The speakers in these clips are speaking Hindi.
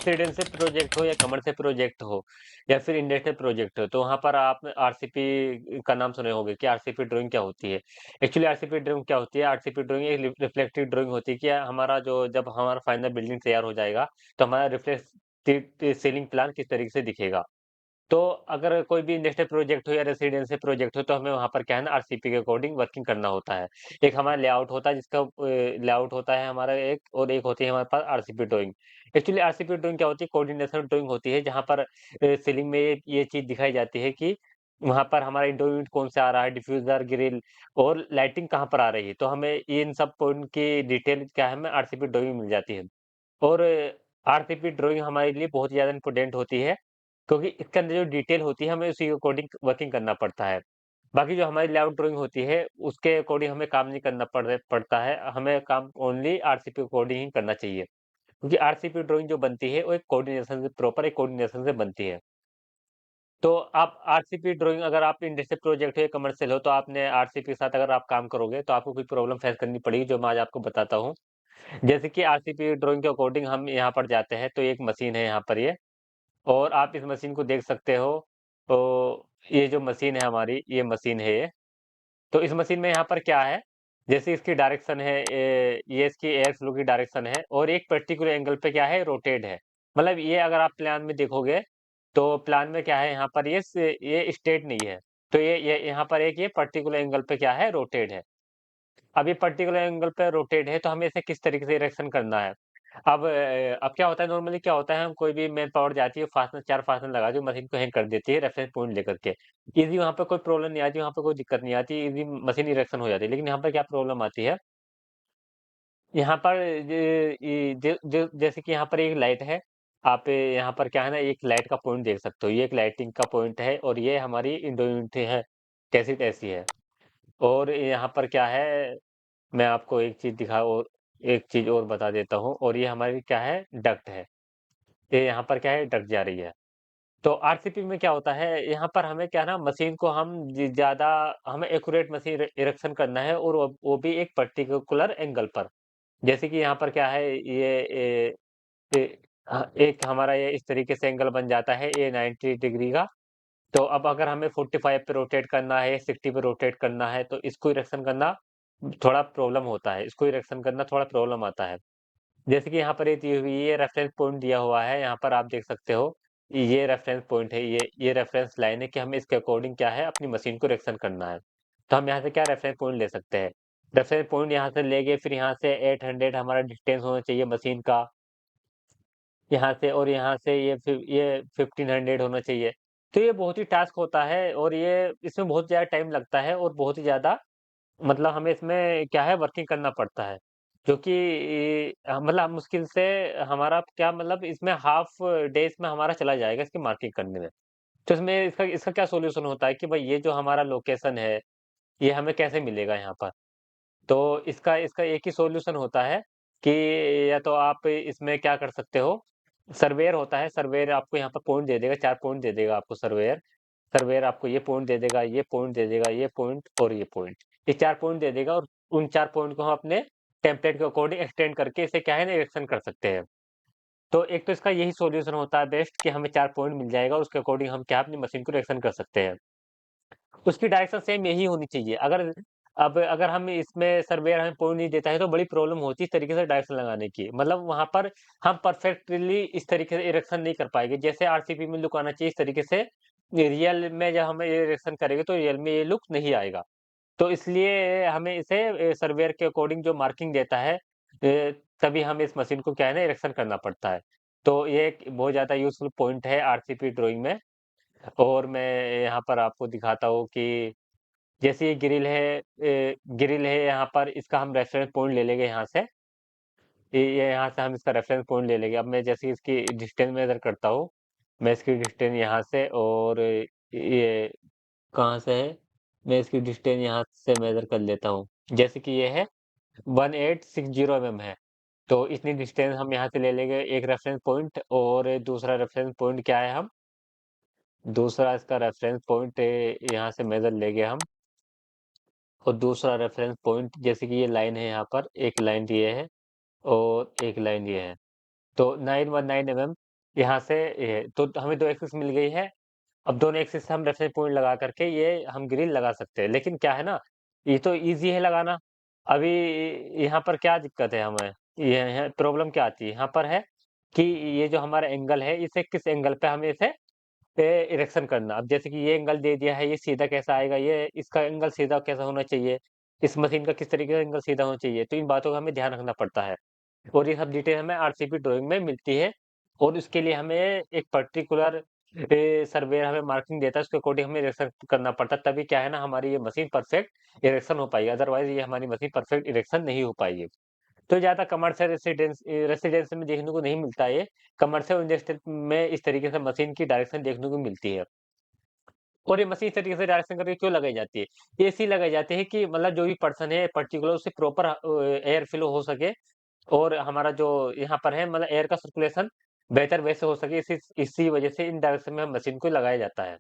रेसिडेंशियल प्रोजेक्ट हो या कमर्शियल प्रोजेक्ट हो या फिर इंडस्ट्रियल प्रोजेक्ट हो, तो वहाँ पर आप आरसीपी का नाम सुने होंगे कि आरसीपी ड्राइंग क्या होती है। एक्चुअली आरसीपी ड्राइंग क्या होती है? आरसीपी ड्राइंग एक रिफ्लेक्टिव ड्राइंग होती है कि हमारा जो जब हमारा फाइनल बिल्डिंग तैयार हो जाएगा, तो हमारा रिफ्लेक्टिव सीलिंग प्लान किस तरीके से दिखेगा। तो अगर कोई भी इंडस्ट्रियल प्रोजेक्ट हो या रेसिडेंशियल प्रोजेक्ट हो, तो हमें वहाँ पर क्या है ना, आरसीपी के अकॉर्डिंग वर्किंग करना होता है। एक हमारा लेआउट होता है, जिसका लेआउट होता है हमारा एक, और एक होती है हमारे पास RCP drawing. Actually RCP drawing क्या होती है? कोऑर्डिनेशन ड्राइंग होती है, जहाँ पर सीलिंग में ये चीज़ दिखाई जाती है कि वहाँ पर हमारा इंडोर यूनिट कौन से आ रहा है, डिफ्यूज़र, ग्रिल और लाइटिंग कहाँ पर आ रही है। तो हमें इन सब पॉइंट की डिटेल क्या है, हमें आरसीपी ड्राइंग में मिल जाती है। और आरसीपी ड्राइंग हमारे लिए बहुत ज़्यादा इम्पोर्टेंट होती है, क्योंकि इसके अंदर जो डिटेल होती है, हमें उसी के अकॉर्डिंग वर्किंग करना पड़ता है। बाकी जो हमारी लेआउट ड्राइंग होती है, उसके अकॉर्डिंग हमें काम नहीं करना पड़ता है, हमें काम ओनली आरसीपी के अकॉर्डिंग ही करना चाहिए। क्योंकि आरसीपी ड्राइंग जो बनती है, वो एक कोऑर्डिनेशन से प्रॉपर एक कोऑर्डिनेशन से बनती है। तो आप आरसीपी ड्राइंग, अगर आप इंडस्ट्रियल प्रोजेक्ट हो या कमर्शियल हो, तो आपने आरसीपी के साथ अगर आप काम करोगे, तो आपको कोई प्रॉब्लम फेस करनी पड़ेगी, जो मैं आज आपको बताता हूँ। जैसे कि आरसीपी ड्राइंग के अकॉर्डिंग हम यहाँ पर जाते हैं, तो एक मशीन है यहाँ पर ये, और आप इस मशीन को देख सकते हो। तो ये जो मशीन है हमारी, ये मशीन है ये। तो इस मशीन में यहाँ पर क्या है, जैसे इसकी डायरेक्शन है, ये इसकी एयर फ्लो की डायरेक्शन है, और एक पर्टिकुलर एंगल पे क्या है, रोटेट है। मतलब ये अगर आप प्लान में देखोगे, तो प्लान में क्या है, यहाँ पर ये स्ट्रेट नहीं है। तो ये यहाँ पर एक ये पर्टिकुलर एंगल पे क्या है, रोटेट है। अब ये पर्टिकुलर एंगल पे रोटेट है, तो हमें इसे किस तरीके से इरेक्शन करना है। अब क्या होता है, नॉर्मली क्या होता है, हम कोई भी मैन पावर जाती है, फास्टनर 4 फास्टनर लगा के मशीन को हैंग कर देती है रेफरेंस पॉइंट लेकर के। ईज़ी, वहाँ पे कोई प्रॉब्लम नहीं आती, वहाँ पे कोई दिक्कत नहीं आती, ईज़ी मशीन इरेक्शन हो जाती है। लेकिन यहाँ पर क्या प्रॉब्लम आती है, यहाँ पर जैसे कि यहाँ पर एक लाइट है, आप यहाँ पर क्या है ना, एक लाइट का पॉइंट देख सकते हो। ये एक लाइटिंग का पॉइंट है, और ये हमारी इंडो यूनिट है, कैसी तैसी है। और यहाँ पर क्या है, मैं आपको एक चीज़ और बता देता हूँ, और ये हमारी क्या है, डक्ट है। ये यहाँ पर क्या है, डक्ट जा रही है। तो आरसीपी में क्या होता है, यहाँ पर हमें क्या है ना, मशीन को हम ज़्यादा, हमें एक्यूरेट मशीन इरेक्शन करना है, और वो भी एक पर्टिकुलर एंगल पर। जैसे कि यहाँ पर क्या है, एक हमारा ये इस तरीके से एंगल बन जाता है, ये 90 डिग्री का। तो अब अगर हमें 45 पे रोटेट करना है, 60 पे रोटेट करना है, तो इसको इरेक्शन करना थोड़ा प्रॉब्लम होता है, इसको इरेक्शन करना थोड़ा प्रॉब्लम आता है। जैसे कि यहाँ पर ये रेफरेंस पॉइंट दिया हुआ है, यहाँ पर आप देख सकते हो, ये रेफरेंस पॉइंट है, ये रेफरेंस लाइन है कि हमें इसके अकॉर्डिंग क्या है, अपनी मशीन को इरेक्शन करना है। तो हम यहाँ से क्या रेफरेंस पॉइंट ले सकते हैं। रेफरेंस पॉइंट यहाँ से लेके फिर यहाँ से 800 हमारा डिस्टेंस होना चाहिए मशीन का, यहाँ से, और यहाँ से ये 1500 होना चाहिए। तो ये बहुत ही टास्क होता है, और ये इसमें बहुत ज़्यादा टाइम लगता है, और बहुत ही ज़्यादा, मतलब हमें इसमें क्या है, वर्किंग करना पड़ता है। क्योंकि मतलब मुश्किल से हमारा क्या, मतलब इसमें हाफ डे इसमें हमारा चला जाएगा इसकी मार्किंग करने में। तो इसमें इसका इसका क्या सॉल्यूशन होता है कि भाई, ये जो हमारा लोकेशन है, ये हमें कैसे मिलेगा यहाँ पर? तो इसका इसका एक ही सॉल्यूशन होता है कि या तो आप इसमें क्या कर सकते हो, सर्वेयर होता है, सर्वेयर आपको यहाँ पर पॉइंट दे देगा, 4 पॉइंट दे देगा आपको सर्वेयर। सर्वेयर आपको ये पॉइंट दे देगा, ये पॉइंट दे देगा, ये पॉइंट और ये पॉइंट। ये 4 पॉइंट दे देगा, और उन 4 पॉइंट को हम अपने टेम्पलेट के अकॉर्डिंग एक्सटेंड करके इसे क्या है ना, इरेक्शन कर सकते हैं। तो एक तो इसका यही सॉल्यूशन होता है बेस्ट, कि हमें 4 पॉइंट मिल जाएगा, और उसके अकॉर्डिंग हम क्या अपनी मशीन को इरेक्शन कर सकते हैं। उसकी डायरेक्शन सेम यही होनी चाहिए। अगर हम इसमें सर्वेयर हमें पॉइंट नहीं देता है, तो बड़ी प्रॉब्लम होती है इस तरीके से डायरेक्शन लगाने की। मतलब वहाँ पर हम परफेक्टली इस तरीके से इरेक्शन नहीं कर पाएँगे। जैसे आरसीपी में लुक आना चाहिए, इस तरीके से रियल में जब हम इरेक्शन करेंगे, तो रियल में ये लुक नहीं आएगा। तो इसलिए हमें इसे सर्वेयर के अकॉर्डिंग जो मार्किंग देता है, तभी हमें इस मशीन को क्या है ना, इरेक्शन करना पड़ता है। तो ये एक बहुत ज़्यादा यूज़फुल पॉइंट है आरसीपी ड्राइंग में। और मैं यहाँ पर आपको दिखाता हूँ कि जैसे ये ग्रिल है, यहाँ पर इसका हम रेफरेंस पॉइंट ले लेंगे यहाँ से। ये यहाँ से हम इसका रेफरेंस पॉइंट ले लेंगे। अब मैं जैसे इसकी डिस्टेंस मेज़र करता हूँ, मैं इसकी डिस्टेंस यहाँ से, और ये कहाँ से है? मैं इसकी डिस्टेंस यहाँ से मेज़र कर लेता हूँ। जैसे कि ये है 1860 है। तो इतनी डिस्टेंस हम यहाँ से ले लेंगे एक रेफरेंस पॉइंट, और दूसरा रेफरेंस पॉइंट क्या है, हम दूसरा इसका रेफरेंस पॉइंट यहाँ से मेज़र लेंगे हम। और दूसरा रेफरेंस पॉइंट, जैसे कि ये लाइन है, यहाँ पर एक लाइन ये है, और एक लाइन ये है। तो 919 mm यहाँ से तो हमें 2 एक्सिस मिल गई है। अब दोनों एक्सिस से हम रेफरेंस पॉइंट लगा करके ये हम ग्रिल लगा सकते हैं। लेकिन क्या है ना, ये तो ईज़ी है लगाना। अभी यहाँ पर क्या दिक्कत है हमें, ये है प्रॉब्लम क्या आती है यहाँ पर है कि ये जो हमारा एंगल है, इसे किस एंगल पे हमें इसे इरेक्शन करना। अब जैसे कि ये एंगल दे दिया है, ये सीधा कैसा आएगा, ये इसका एंगल सीधा कैसा होना चाहिए, इस मशीन का किस तरीके का एंगल सीधा होना चाहिए, तो इन बातों का हमें ध्यान रखना पड़ता है। और ये सब डिटेल हमें आरसीपी ड्राइंग में मिलती है और उसके लिए हमें एक पर्टिकुलर सर्वेयर हमें मार्किंग देता है, उसके अकॉर्डिंग हमें इरेक्शन करना पड़ता है, तभी क्या है ना हमारी ये मशीन परफेक्ट इरेक्शन हो पाएगी, अदरवाइज़ ये हमारी मशीन परफेक्ट इरेक्शन नहीं हो पाएगी। तो ज़्यादा कमर्शियल रेसिडेंस में देखने को नहीं मिलता है ये, कमर्शियल इंडस्ट्री में इस तरीके से मशीन की डायरेक्शन देखने को मिलती है। और ये मशीन इस तरीके से डायरेक्शन करके क्यों लगाई जाती है? ये इसलिए लगाई जाती है कि मतलब जो भी पर्सन है पर्टिकुलर उसे प्रॉपर एयर फ्लो हो सके और हमारा जो यहाँ पर है मतलब एयर का सर्कुलेशन बेहतर वे से हो सके, इसी वजह से इन डायरेक्शन में मशीन को लगाया जाता है।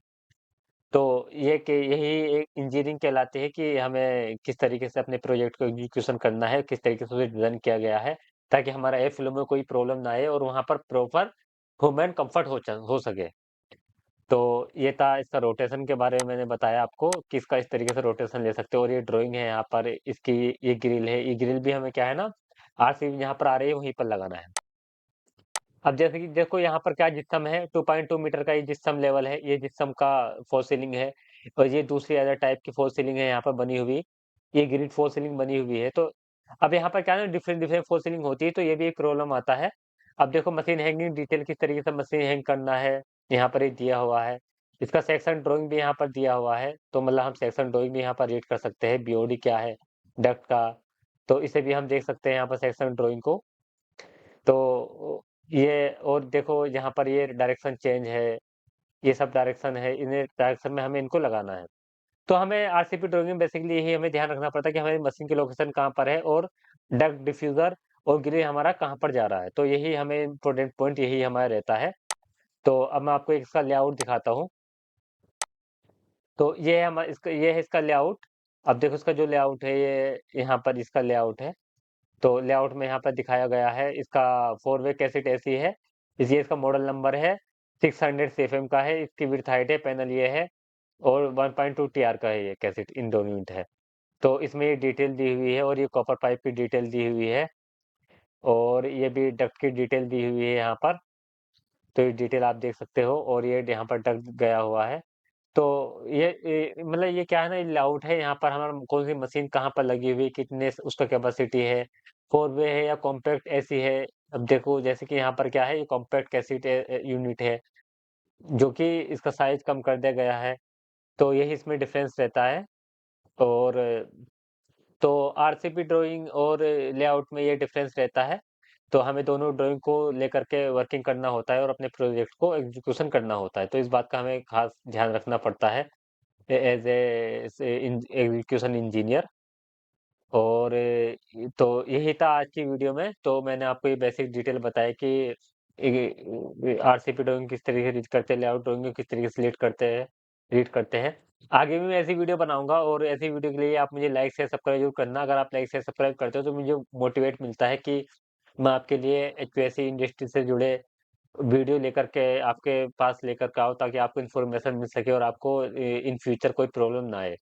तो ये कि यही एक इंजीनियरिंग कहलाती है कि हमें किस तरीके से अपने प्रोजेक्ट को एग्जीक्यूशन करना है, किस तरीके से उसे डिज़ाइन किया गया है, ताकि हमारा एयर फ्लो में कोई प्रॉब्लम ना आए और वहाँ पर प्रॉपर ह्यूमन कम्फर्ट हो सके। तो ये था इसका रोटेशन के बारे में मैंने बताया आपको कि इसका इस तरीके से रोटेशन ले सकते हो और ये ड्राइंग है यहाँ पर इसकी ये ग्रिल है, ये ग्रिल भी हमें क्या है ना आरसीबी जहाँ पर आ रही है वहीं पर लगाना है। अब जैसे कि देखो यहाँ पर क्या जिप्सम है 2.2 मीटर का ये जिप्सम लेवल है, ये जिप्सम का फॉल्स सीलिंग है और ये दूसरी अदर टाइप की फॉल्स सीलिंग है यहाँ पर बनी हुई, ये ग्रिड फॉल्स सीलिंग बनी हुई है। तो अब यहाँ पर क्या है ना डिफरेंट डिफरेंट फॉल्स सीलिंग होती है तो ये भी एक प्रॉब्लम आता है। अब देखो मशीन हैंगिंग डिटेल किस तरीके से मशीन हैंग करना है, यहाँ पर ये दिया हुआ है। इसका सेक्शन ड्राइंग भी यहाँ पर दिया हुआ है, तो मतलब हम सेक्शन ड्राइंग भी यहाँ पर रीड कर सकते हैं, बीओडी क्या है डक्ट का, तो इसे भी हम देख सकते हैं यहाँ पर सेक्शन ड्राइंग को। तो ये और देखो यहाँ पर ये डायरेक्शन चेंज है, ये सब डायरेक्शन है, इन्हें डायरेक्शन में हमें इनको लगाना है। तो हमें आरसीपी ड्राइंग में बेसिकली यही हमें ध्यान रखना पड़ता है कि हमारी मशीन की लोकेशन कहाँ पर है और डक्ट डिफ्यूज़र और ग्रिल हमारा कहाँ पर जा रहा है। तो यही हमें इम्पोर्टेंट पॉइंट यही हमारा रहता है। तो अब मैं आपको इसका लेआउट दिखाता हूँ। तो ये है ये है इसका लेआउट। अब देखो इसका जो लेआउट है ये यहाँ पर इसका लेआउट है। तो लेआउट में यहाँ पर दिखाया गया है इसका 4 वे कैसेट एसी है। ये इसका मॉडल नंबर है 600 सीएफएम का है, इसकी विड्थ हाइट है, पैनल ये है और 1.2 टीआर का है ये कैसेट इन दोनों यूनिट है। तो इसमें ये डिटेल दी हुई है और ये कॉपर पाइप की डिटेल दी हुई है और ये भी डक्ट की डिटेल दी हुई है यहाँ पर। तो ये डिटेल आप देख सकते हो और ये यहाँ पर डक्ट गया हुआ है। तो ये मतलब ये क्या है ना ये लेआउट है यहाँ पर हमारा कौन सी मशीन कहाँ पर लगी हुई है, कितने उसका कैपेसिटी है, 4 वे है या कॉम्पैक्ट एसी है। अब देखो जैसे कि यहाँ पर क्या है ये कॉम्पैक्ट कैसेट यूनिट है जो कि इसका साइज कम कर दिया गया है। तो यही इसमें डिफरेंस रहता है। और तो आरसीपी ड्राइंग और लेआउट में ये डिफरेंस रहता है। तो हमें दोनों ड्राइंग को लेकर के वर्किंग करना होता है और अपने प्रोजेक्ट को एग्जीक्यूशन करना होता है। तो इस बात का हमें खास ध्यान रखना पड़ता है एज ए एग्जीक्यूशन इंजीनियर। और तो यही था आज की वीडियो में। तो मैंने आपको ये बेसिक डिटेल बताया कि आरसीपी ड्राइंग किस तरीके से रीड करते हैं, लेआउट ड्राइंग को किस तरीके से रीड करते हैं। आगे भी मैं ऐसी वीडियो बनाऊंगा और ऐसी वीडियो के लिए आप मुझे लाइक शेयर सब्सक्राइब जरूर करना। अगर आप लाइक शेयर सब्सक्राइब करते हो तो मुझे मोटिवेट मिलता है कि मैं आपके लिए एचपीएससी इंडस्ट्री से जुड़े वीडियो लेकर के आपके पास लेकर के आऊँ ताकि आपको इन्फॉर्मेशन मिल सके और आपको इन फ्यूचर कोई प्रॉब्लम ना आए।